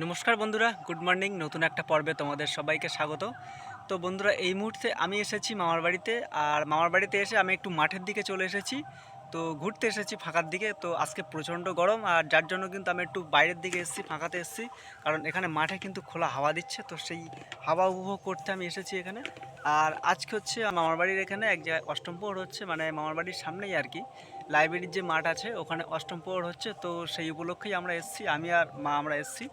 নমস্কার বন্ধুরা, good morning. নতুন একটা পর্বে তোমাদের সবাইকে স্বাগত। তো বন্ধুরা, এই মুহূর্তে আমি এসেছি মামার বাড়িতে। আর মামার বাড়িতে এসে আমি একটু মাঠের দিকে চলে এসেছি। তো ঘুরতে এসেছি ফাঁকার দিকে। তো আজকে প্রচণ্ড গরম, আর যার জন্য কিন্তু আমি একটু বাইরের দিকে এসেছি, ফাঁকাতে এসেছি। কারণ এখানে মাঠে কিন্তু খোলা হাওয়া দিচ্ছে, তো সেই হাওয়া উপভোগ করতে আমি এসেছি এখানে। আর আজকে হচ্ছে মামার বাড়ির এখানে এক জায়গায় অষ্টম প্রহর হচ্ছে, মানে মামার বাড়ির সামনেই আর কি লাইব্রেরির যে মাঠ আছে ওখানে অষ্টম প্রহর হচ্ছে। তো সেই উপলক্ষেই আমরা এসেছি, আমি আর মা আমরা এসেছি।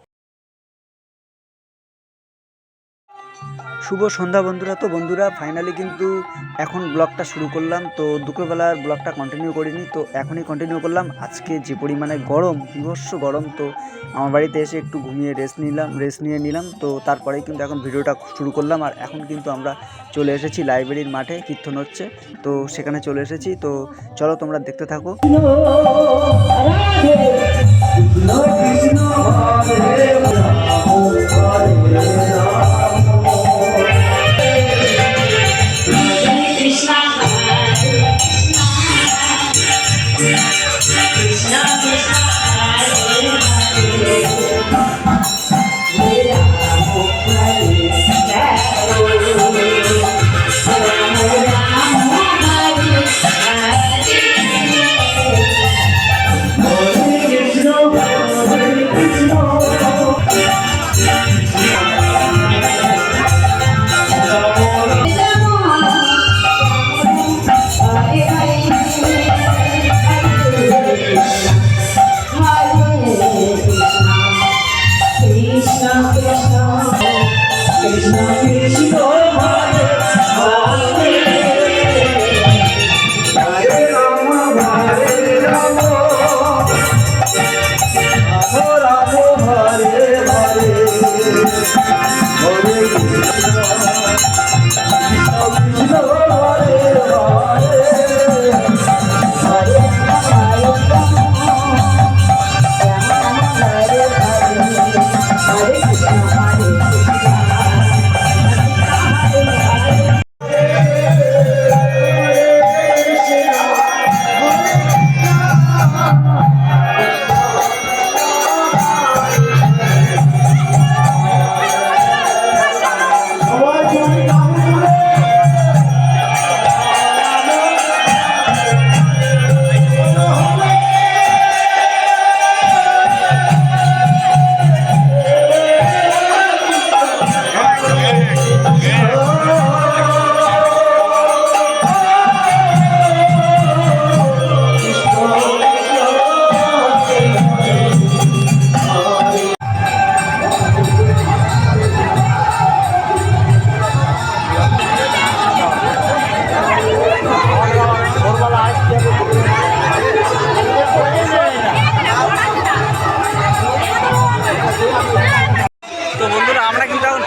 শুভ সন্ধ্যা বন্ধুরা। তো বন্ধুরা, ফাইনালি কিন্তু এখন ব্লগটা শুরু করলাম। তো দুপুরবেলার ব্লগটা কন্টিনিউ করিনি, তো এখনই কন্টিনিউ করলাম। আজকে যে পরিমাণে গরম, বিভৎস গরম, তো আমার বাড়িতে এসে একটু ঘুমিয়ে রেস্ট নিয়ে নিলাম। তো তারপরেই কিন্তু এখন ভিডিওটা শুরু করলাম। আর এখন কিন্তু আমরা চলে এসেছি লাইব্রেরির মাঠে, কীর্তন হচ্ছে, তো সেখানে চলে এসেছি। তো চলো তোমরা দেখতে থাকো।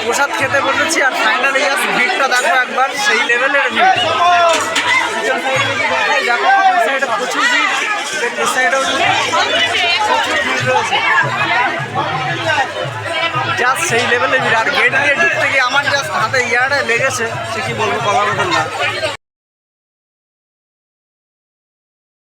প্রসাদ খেতে বসেছি, আর ফাইনালি জাস্ট ভিড়টা দেখো একবার, সেই লেভেলের ভিড়। প্রচুর ভিড়, সাইডেও প্রচুর ভিড় রয়েছে, জাস্ট সেই লেভেলের ভিড়। আর গেট দিয়ে ঢুকতে গিয়ে আমার জাস্ট হাতে ইয়ারে লেগেছে, সে কি বলবো, বলার মতন না।